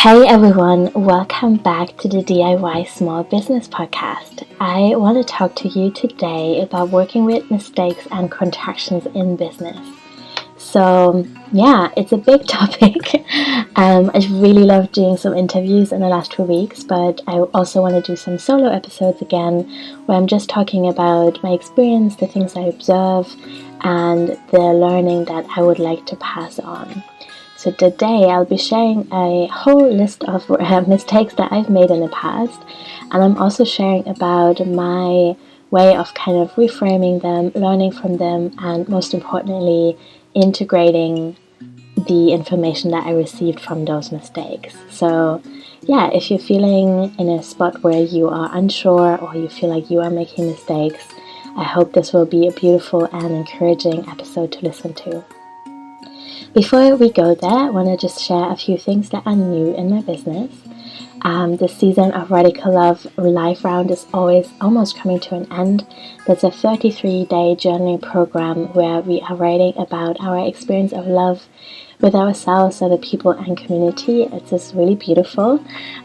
Hey everyone, welcome back to the DIY Small Business Podcast. I want to talk to you today about working with mistakes and contractions in business. So yeah, it's a big topic. I really loved doing some interviews in the last 2 weeks, but I also want to do some solo episodes again where I'm just talking about my experience, the things I observe, and the learning that I would like to pass on. So today I'll be sharing a whole list of mistakes that I've made in the past, and I'm also sharing about my way of kind of reframing them, learning from them, and most importantly, integrating the information that I received from those mistakes. So yeah, if you're feeling in a spot where you are unsure or you feel like you are making mistakes, I hope this will be a beautiful and encouraging episode to listen to. Before we go there, I want to just share a few things that are new in my business. This season of Radical Love Live Round is almost coming to an end. That's a 33-day journaling program where we are writing about our experience of love with ourselves, other people, and community. It's just really beautiful.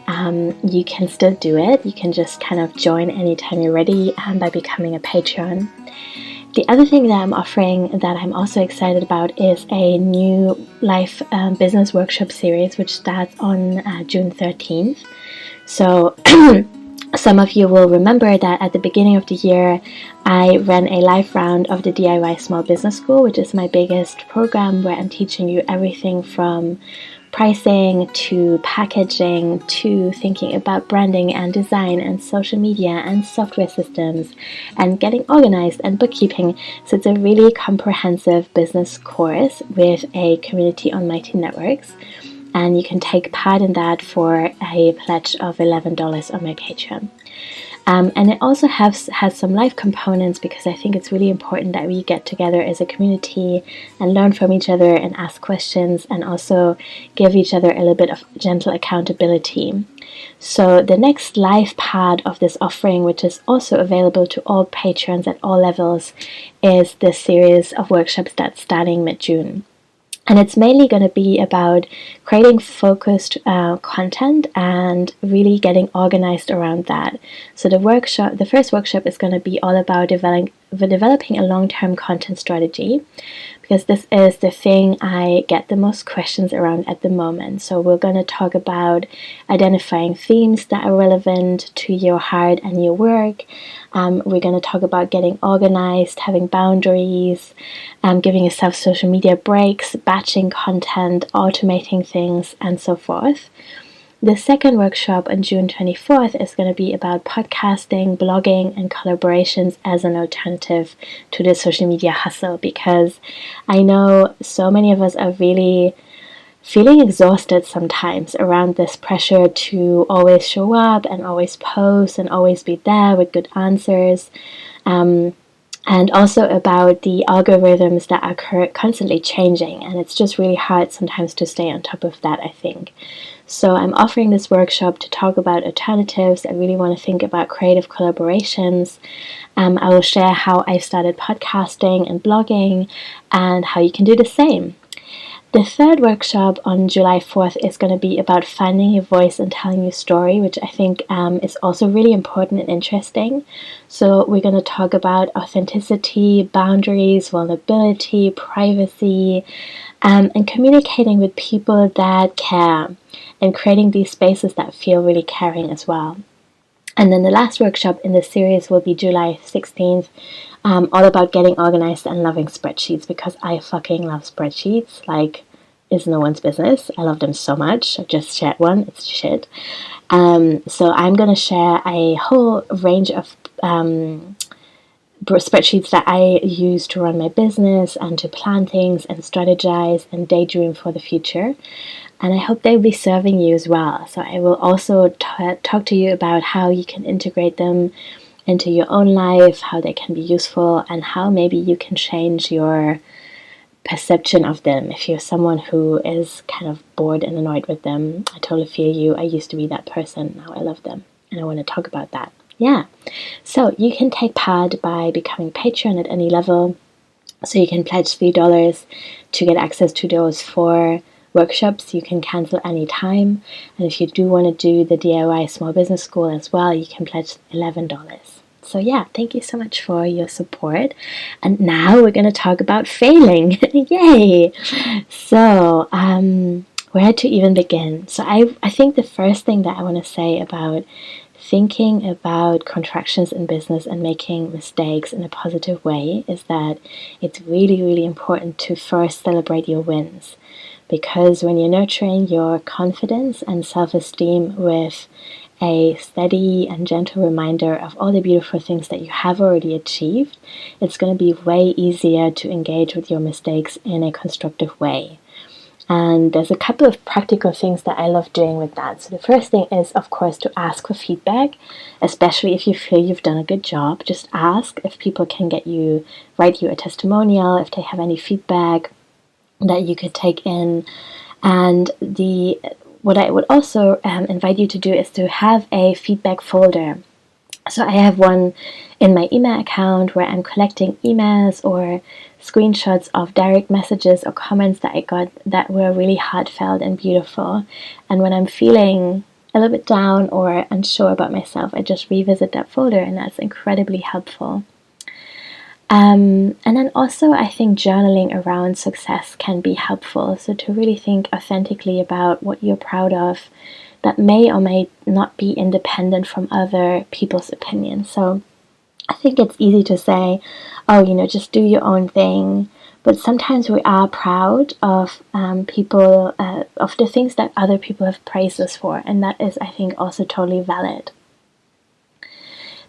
You can still do it. You can just kind of join anytime you're ready by becoming a Patreon. The other thing that I'm offering that I'm also excited about is a new life business workshop series which starts on June 13th. So some of you will remember that at the beginning of the year I ran a live round of the DIY Small Business School, which is my biggest program where I'm teaching you everything from pricing to packaging to thinking about branding and design and social media and software systems and getting organized and bookkeeping. So it's a really comprehensive business course with a community on Mighty Networks, and you can take part in that for a pledge of $11 on my Patreon. And it also has some life components because I think it's really important that we get together as a community and learn from each other and ask questions and also give each other a little bit of gentle accountability. So the next live part of this offering, which is also available to all patrons at all levels, is the series of workshops that's starting mid-June. And it's mainly going to be about creating focused content and really getting organized around that. So the first workshop is going to be all about developing a long-term content strategy, because this is the thing I get the most questions around at the moment. So we're going to talk about identifying themes that are relevant to your heart and your work. We're going to talk about getting organized, having boundaries, giving yourself social media breaks, batching content, automating things, and so forth. The second workshop on June 24th is going to be about podcasting, blogging, and collaborations as an alternative to the social media hustle, because I know so many of us are really feeling exhausted sometimes around this pressure to always show up and always post and always be there with good answers. And also about the algorithms that are constantly changing, and it's just really hard sometimes to stay on top of that, I think. So I'm offering this workshop to talk about alternatives. I really want to think about creative collaborations. I will share how I've started podcasting and blogging and how you can do the same. The third workshop on July 4th is going to be about finding your voice and telling your story, which I think is also really important and interesting. So we're going to talk about authenticity, boundaries, vulnerability, privacy, and communicating with people that care and creating these spaces that feel really caring as well. And then the last workshop in the series will be July 16th, all about getting organized and loving spreadsheets, because I fucking love spreadsheets. Like, it's no one's business. I love them so much. I've just shared one. It's shit. So I'm going to share a whole range of spreadsheets that I use to run my business and to plan things and strategize and daydream for the future. And I hope they'll be serving you as well. So I will also talk to you about how you can integrate them into your own life, how they can be useful, and how maybe you can change your perception of them if you're someone who is kind of bored and annoyed with them. I totally feel you. I used to be that person. Now I love them, and I want to talk about that. Yeah. So you can take part by becoming Patreon at any level. So you can pledge $3 to get access to those 4 workshops you can cancel anytime. And if you do want to do the DIY Small Business School as well, you can pledge $11. So yeah, thank you so much for your support. And now we're going to talk about failing. Yay! So, where to even begin? So I think the first thing that I want to say about thinking about contractions in business and making mistakes in a positive way is that it's really, really important to first celebrate your wins. Because when you're nurturing your confidence and self-esteem with a steady and gentle reminder of all the beautiful things that you have already achieved, it's going to be way easier to engage with your mistakes in a constructive way. And there's a couple of practical things that I love doing with that. So the first thing is, of course, to ask for feedback, especially if you feel you've done a good job. Just ask if people can write you a testimonial, if they have any feedback that you could take in. And what I would also invite you to do is to have a feedback folder. So I have one in my email account where I'm collecting emails or screenshots of direct messages or comments that I got that were really heartfelt and beautiful. And when I'm feeling a little bit down or unsure about myself, I just revisit that folder, and that's incredibly helpful. And then also I think journaling around success can be helpful. So to really think authentically about what you're proud of that may or may not be independent from other people's opinions. So I think it's easy to say, oh, just do your own thing. But sometimes we are proud of people, of the things that other people have praised us for. And that is, I think, also totally valid.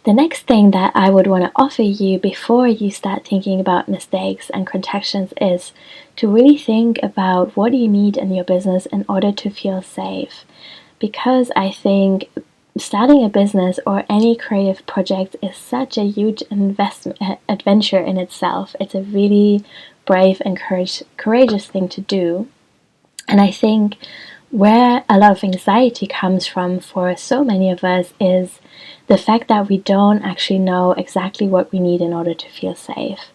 The next thing that I would want to offer you before you start thinking about mistakes and contractions is to really think about what you need in your business in order to feel safe. Because I think starting a business or any creative project is such a huge adventure in itself. It's a really brave and courageous thing to do. And I think where a lot of anxiety comes from for so many of us is the fact that we don't actually know exactly what we need in order to feel safe.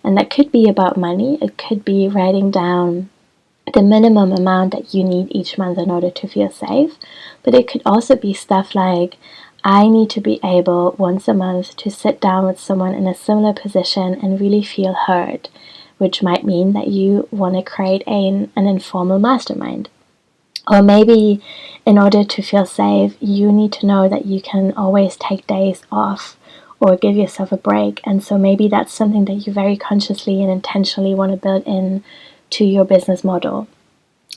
And that could be about money. It could be writing down the minimum amount that you need each month in order to feel safe. But it could also be stuff like, I need to be able once a month to sit down with someone in a similar position and really feel heard, which might mean that you want to create an informal mastermind. Or maybe in order to feel safe, you need to know that you can always take days off or give yourself a break. And so maybe that's something that you very consciously and intentionally want to build in to your business model.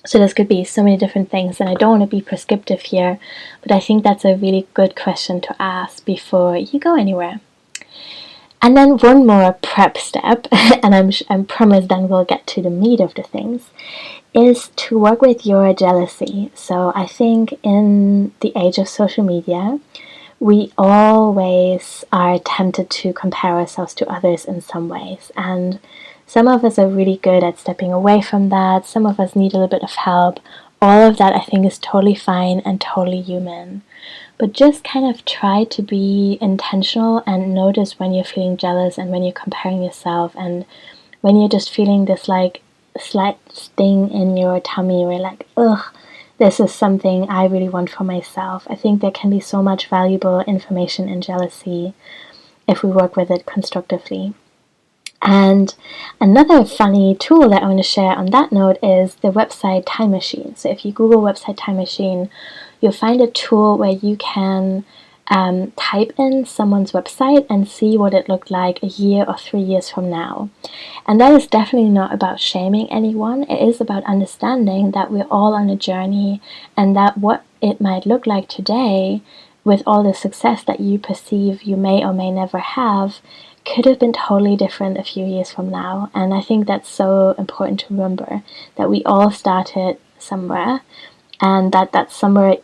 So this could be so many different things, and I don't want to be prescriptive here, but I think that's a really good question to ask before you go anywhere. And then one more prep step, and I promise then we'll get to the meat of the things, is to work with your jealousy. So I think in the age of social media, we always are tempted to compare ourselves to others in some ways. And some of us are really good at stepping away from that. Some of us need a little bit of help. All of that I think is totally fine and totally human. But just kind of try to be intentional and notice when you're feeling jealous and when you're comparing yourself and when you're just feeling this like slight sting in your tummy where like, ugh, this is something I really want for myself. I think there can be so much valuable information in jealousy if we work with it constructively. And another funny tool that I want to share on that note is the website Time Machine. So if you Google website Time Machine, you'll find a tool where you can type in someone's website and see what it looked like a year or 3 years from now. And that is definitely not about shaming anyone. It is about understanding that we're all on a journey and that what it might look like today with all the success that you perceive you may or may never have could have been totally different a few years from now. And I think that's so important to remember, that we all started somewhere and that somewhere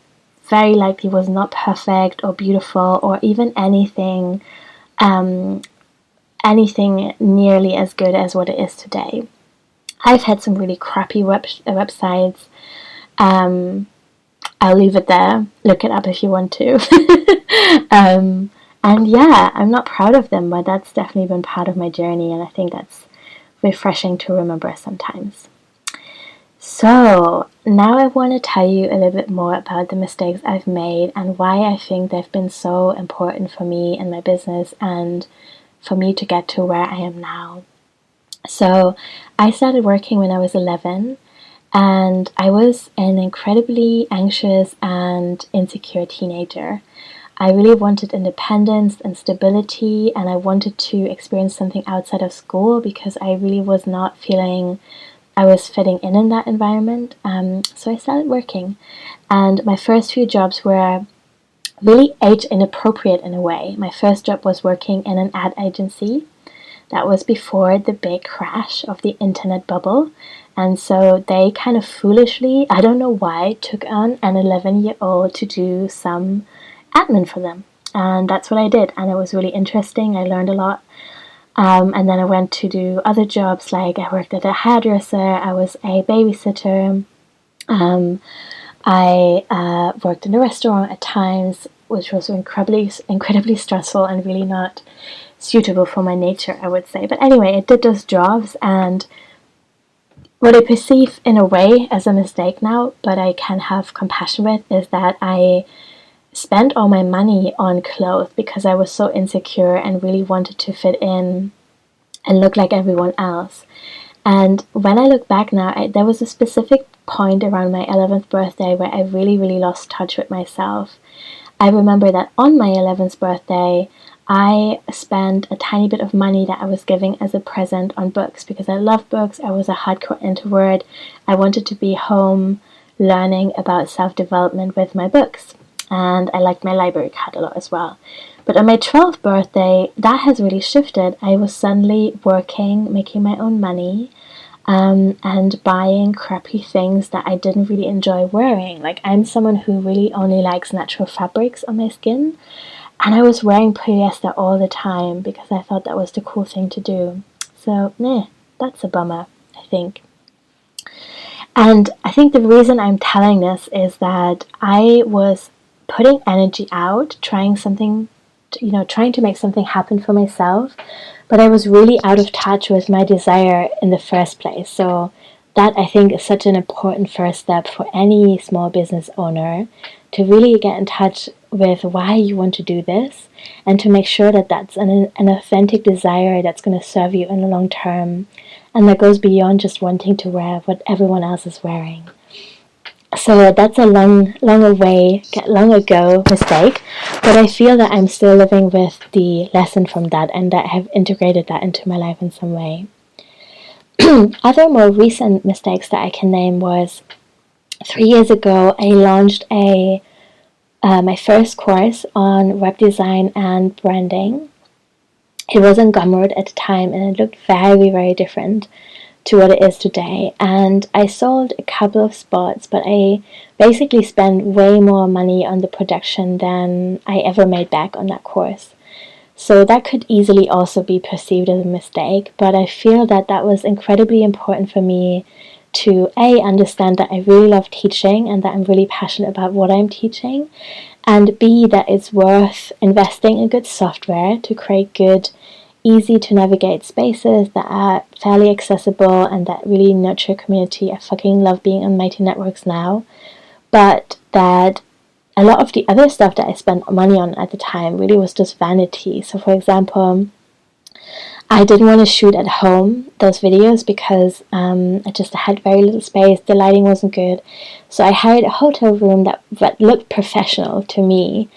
very likely was not perfect or beautiful or even anything nearly as good as what it is today. I've had some really crappy websites. I'll leave it there. Look it up if you want to. And yeah, I'm not proud of them, but that's definitely been part of my journey, and I think that's refreshing to remember sometimes. So now I want to tell you a little bit more about the mistakes I've made and why I think they've been so important for me and my business and for me to get to where I am now. So I started working when I was 11, and I was an incredibly anxious and insecure teenager. I really wanted independence and stability, and I wanted to experience something outside of school because I really was not feeling I was fitting in that environment. So I started working, and my first few jobs were really age inappropriate in a way. My first job was working in an ad agency. That was before the big crash of the internet bubble. And so they kind of foolishly, I don't know why, took on an 11-year-old to do some admin for them. And that's what I did. And it was really interesting. I learned a lot. And then I went to do other jobs, like I worked at a hairdresser, I was a babysitter, I worked in a restaurant at times, which was incredibly stressful and really not suitable for my nature, I would say. But anyway, I did those jobs, and what I perceive in a way as a mistake now, but I can have compassion with, is that I spent all my money on clothes because I was so insecure and really wanted to fit in and look like everyone else. And when I look back now, there was a specific point around my 11th birthday where I really lost touch with myself. I remember that on my 11th birthday, I spent a tiny bit of money that I was giving as a present on books because I love books. I was a hardcore introvert. I wanted to be home learning about self-development with my books. And I liked my library card a lot as well. But on my 12th birthday, that has really shifted. I was suddenly working, making my own money, and buying crappy things that I didn't really enjoy wearing. Like, I'm someone who really only likes natural fabrics on my skin, and I was wearing polyester all the time because I thought that was the cool thing to do. So, that's a bummer, I think. And I think the reason I'm telling this is that I was putting energy out, trying to make something happen for myself, but I was really out of touch with my desire in the first place. So that, I think, is such an important first step for any small business owner, to really get in touch with why you want to do this and to make sure that that's an authentic desire that's going to serve you in the long term and that goes beyond just wanting to wear what everyone else is wearing. So that's a long ago mistake, but I feel that I'm still living with the lesson from that and that I have integrated that into my life in some way. Other more recent mistakes that I can name was 3 years ago I launched my first course on web design and branding. It was on Gumroad at the time and it looked very different to what it is today, and I sold a couple of spots, but I basically spent way more money on the production than I ever made back on that course. So that could easily also be perceived as a mistake, but I feel that that was incredibly important for me to understand that I really love teaching and that I'm really passionate about what I'm teaching, and B, that it's worth investing in good software to create good, easy to navigate spaces that are fairly accessible and that really nurture community. I fucking love being on mighty networks now, but that a lot of the other stuff that I spent money on at the time really was just vanity. So for example, I didn't want to shoot at home those videos because I just had very little space, the lighting wasn't good, so I hired a hotel room that looked professional to me.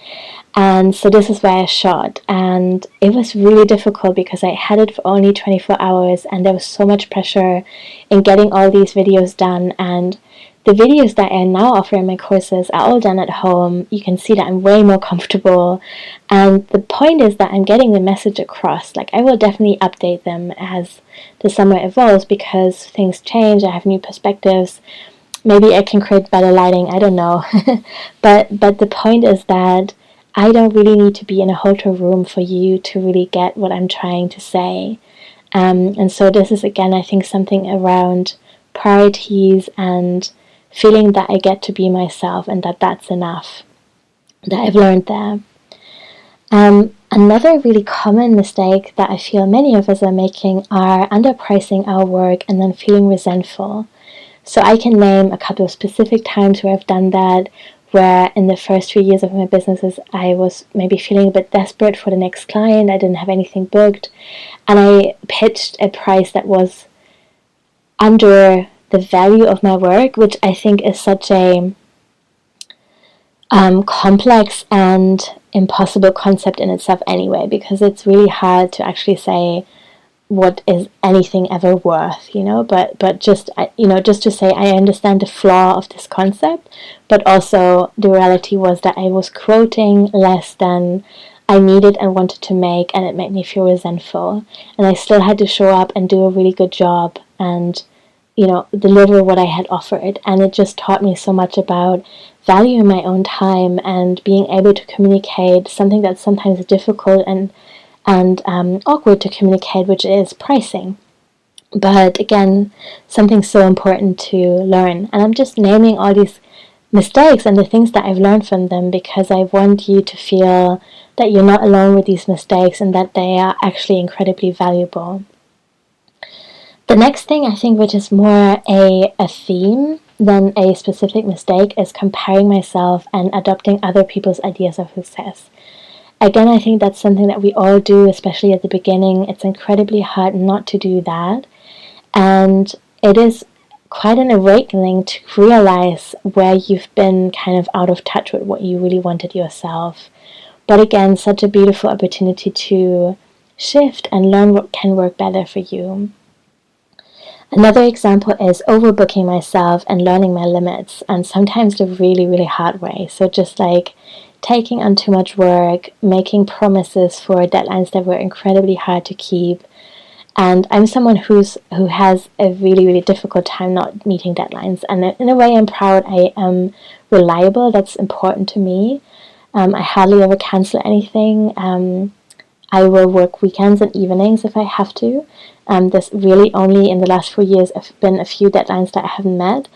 And so this is where I shot, and it was really difficult because I had it for only 24 hours and there was so much pressure in getting all these videos done, and the videos that I now offer in my courses are all done at home. You can see that I'm way more comfortable, and the point is that I'm getting the message across. Like, I will definitely update them as the summer evolves because things change, I have new perspectives, maybe I can create better lighting, I don't know. but the point is that I don't really need to be in a hotel room for you to really get what I'm trying to say. And so this is, again, I think something around priorities and feeling that I get to be myself and that that's enough, that I've learned there. Another really common mistake that I feel many of us are making are underpricing our work and then feeling resentful. So I can name a couple of specific times where I've done that, where in the first 3 years of my businesses, I was maybe feeling a bit desperate for the next client. I didn't have anything booked, and I pitched a price that was under the value of my work, which I think is such a complex and impossible concept in itself anyway, because it's really hard to actually say what is anything ever worth, but just to say I understand the flaw of this concept, but also the reality was that I was quoting less than I needed and wanted to make, and it made me feel resentful, and I still had to show up and do a really good job and deliver what I had offered. And it just taught me so much about valuing my own time and being able to communicate something that's sometimes difficult and awkward to communicate, which is pricing. But again, something so important to learn. And I'm just naming all these mistakes and the things that I've learned from them, because I want you to feel that you're not alone with these mistakes and that they are actually incredibly valuable. The next thing I think, which is more a theme than a specific mistake, is comparing myself and adopting other people's ideas of success. Again, I think that's something that we all do, especially at the beginning. It's incredibly hard not to do that. And it is quite an awakening to realize where you've been kind of out of touch with what you really wanted yourself. But again, such a beautiful opportunity to shift and learn what can work better for you. Another example is overbooking myself and learning my limits, and sometimes the really, really hard way. So just like taking on too much work, making promises for deadlines that were incredibly hard to keep. And I'm someone who has a really, really difficult time not meeting deadlines. And in a way, I'm proud I am reliable. That's important to me. I hardly ever cancel anything. I will work weekends and evenings if I have to. There's really only in the last 4 years have been a few deadlines that I haven't met.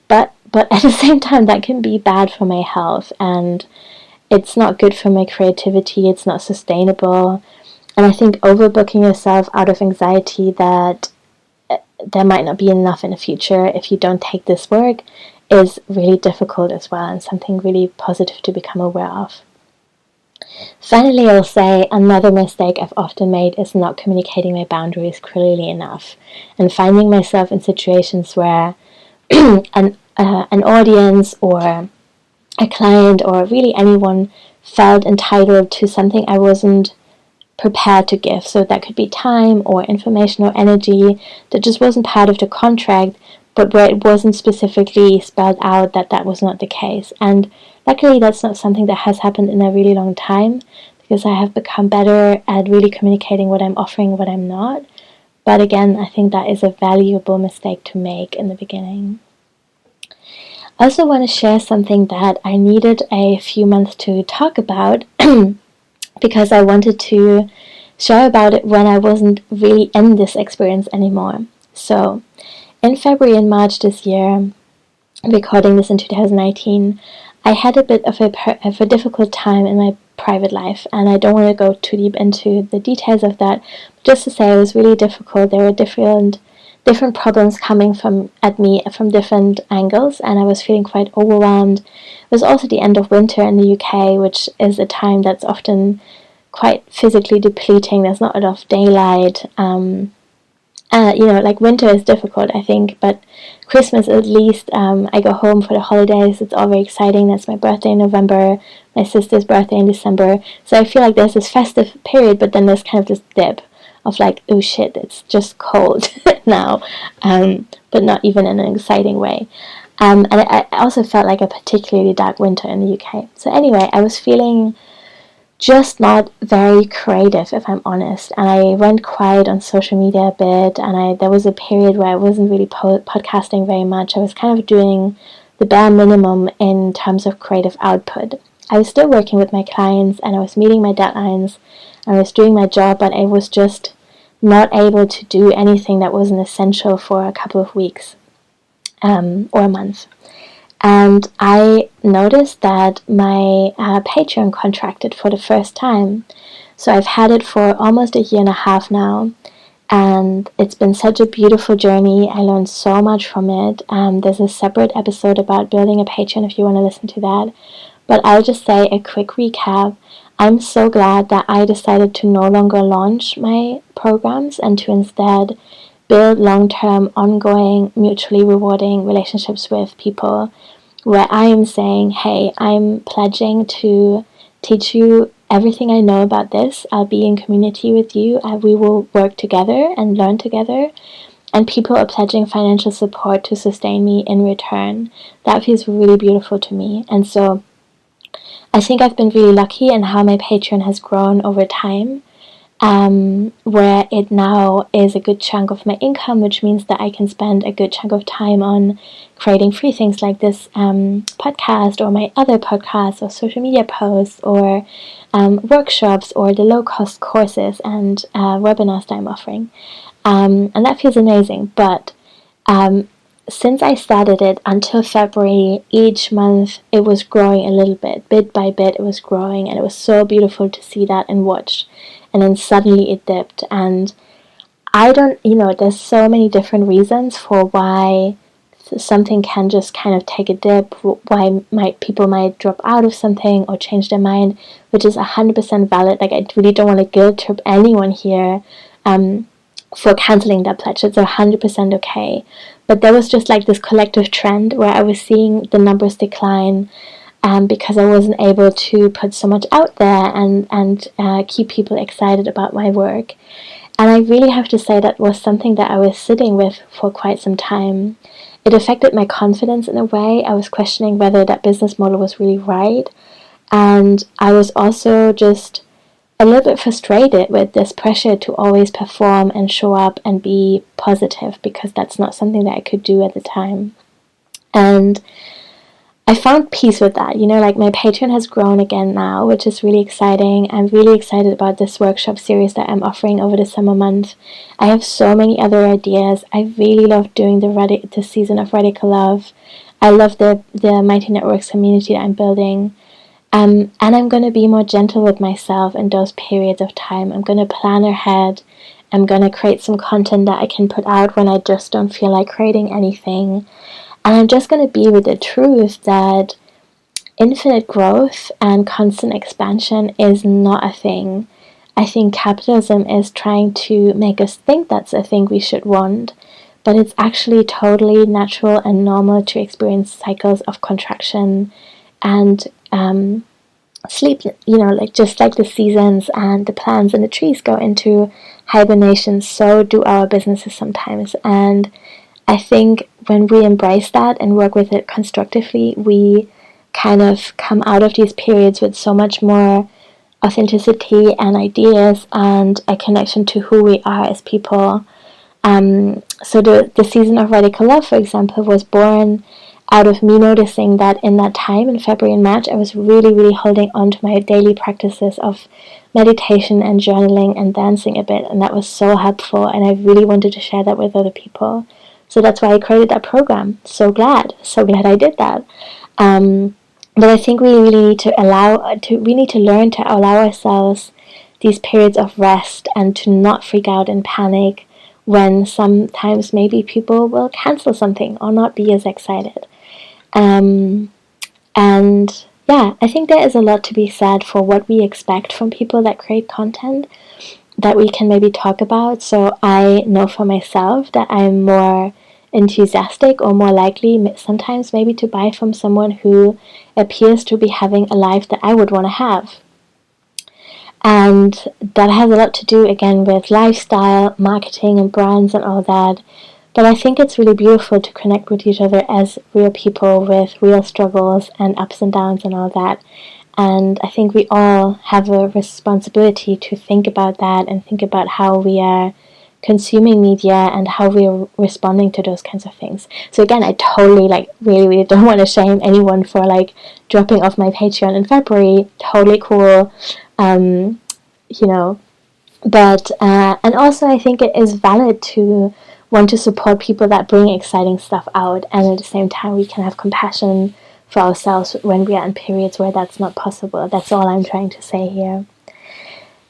But at the same time, that can be bad for my health. And it's not good for my creativity. It's not sustainable. And I think overbooking yourself out of anxiety that there might not be enough in the future if you don't take this work is really difficult as well, and something really positive to become aware of. Finally, I'll say another mistake I've often made is not communicating my boundaries clearly enough, and finding myself in situations where an audience or a client or really anyone felt entitled to something I wasn't prepared to give. So that could be time or information or energy that just wasn't part of the contract, but where it wasn't specifically spelled out that was not the case. And luckily that's not something that has happened in a really long time, because I have become better at really communicating what I'm offering, what I'm not. But again, I think that is a valuable mistake to make in the beginning. I also want to share something that I needed a few months to talk about because I wanted to share about it when I wasn't really in this experience anymore. So in February and March this year, recording this in 2019, I had a bit of a difficult time in my private life, and I don't want to go too deep into the details of that. But just to say, it was really difficult. There were different problems coming at me from different angles, and I was feeling quite overwhelmed. It was also the end of winter in the UK, which is a time that's often quite physically depleting. There's not a lot of daylight. Like winter is difficult, I think, but Christmas at least, I go home for the holidays. It's all very exciting. That's my birthday in November, my sister's birthday in December. So I feel like there's this festive period, but then there's kind of this dip of like, oh shit, it's just cold now, but not even in an exciting way. And I also felt like a particularly dark winter in the UK. So anyway, I was feeling just not very creative, if I'm honest. And I went quiet on social media a bit, and there was a period where I wasn't really podcasting very much. I was kind of doing the bare minimum in terms of creative output. I was still working with my clients, and I was meeting my deadlines, I was doing my job, but I was just not able to do anything that wasn't essential for a couple of weeks or a month. And I noticed that my Patreon contracted for the first time. So I've had it for almost a year and a half now. and it's been such a beautiful journey. I learned so much from it. There's a separate episode about building a Patreon if you want to listen to that. But I'll just say a quick recap. I'm so glad that I decided to no longer launch my programs and to instead build long-term, ongoing, mutually rewarding relationships with people where I am saying, hey, I'm pledging to teach you everything I know about this. I'll be in community with you. We will work together and learn together. And people are pledging financial support to sustain me in return. That feels really beautiful to me. And so I think I've been really lucky in how my Patreon has grown over time, where it now is a good chunk of my income, which means that I can spend a good chunk of time on creating free things like this podcast or my other podcasts or social media posts or workshops or the low-cost courses and webinars that I'm offering. And that feels amazing. But since I started it until February, each month it was growing a little bit by bit it was growing, and it was so beautiful to see that and watch. And then suddenly it dipped, and I don't, there's so many different reasons for why something can just kind of take a dip, why people might drop out of something or change their mind, which is 100% valid. Like, I really don't want to guilt trip anyone here for canceling that pledge. It's 100% okay. But there was just like this collective trend where I was seeing the numbers decline because I wasn't able to put so much out there and keep people excited about my work. And I really have to say that was something that I was sitting with for quite some time. It affected my confidence in a way. I was questioning whether that business model was really right. And I was also just a little bit frustrated with this pressure to always perform and show up and be positive, because that's not something that I could do at the time. And I found peace with that. Like, my Patreon has grown again now, which is really exciting. I'm really excited about this workshop series that I'm offering over the summer month. I have so many other ideas. I really love doing the season of Radical Love. I love the Mighty Networks community that I'm building. And I'm going to be more gentle with myself in those periods of time. I'm going to plan ahead. I'm going to create some content that I can put out when I just don't feel like creating anything. And I'm just going to be with the truth that infinite growth and constant expansion is not a thing. I think capitalism is trying to make us think that's a thing we should want, but it's actually totally natural and normal to experience cycles of contraction and sleep, like just like the seasons and the plants and the trees go into hibernation, so do our businesses sometimes. And I think when we embrace that and work with it constructively, we kind of come out of these periods with so much more authenticity and ideas and a connection to who we are as people. So the season of Radical Love, for example, was born out of me noticing that in that time, in February and March, I was really, really holding on to my daily practices of meditation and journaling and dancing a bit, and that was so helpful, and I really wanted to share that with other people. So that's why I created that program. So glad I did that. But I think we really need to learn to allow ourselves these periods of rest and to not freak out and panic when sometimes maybe people will cancel something or not be as excited. And yeah, I think there is a lot to be said for what we expect from people that create content that we can maybe talk about. So I know for myself that I'm more enthusiastic or more likely sometimes maybe to buy from someone who appears to be having a life that I would want to have. And that has a lot to do again with lifestyle, marketing and brands and all that. But I think it's really beautiful to connect with each other as real people with real struggles and ups and downs and all that. And I think we all have a responsibility to think about that and think about how we are consuming media and how we are responding to those kinds of things. So again, I totally really don't want to shame anyone for dropping off my Patreon in February. Totally cool. But and also I think it is valid to want to support people that bring exciting stuff out, and at the same time we can have compassion for ourselves when we are in periods where that's not possible. That's all I'm trying to say here.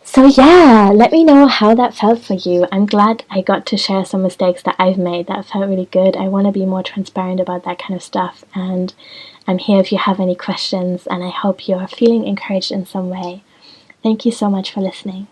So yeah, let me know how that felt for you. I'm glad I got to share some mistakes that I've made. That felt really good. I want to be more transparent about that kind of stuff, and I'm here if you have any questions, and I hope you're feeling encouraged in some way. Thank you so much for listening.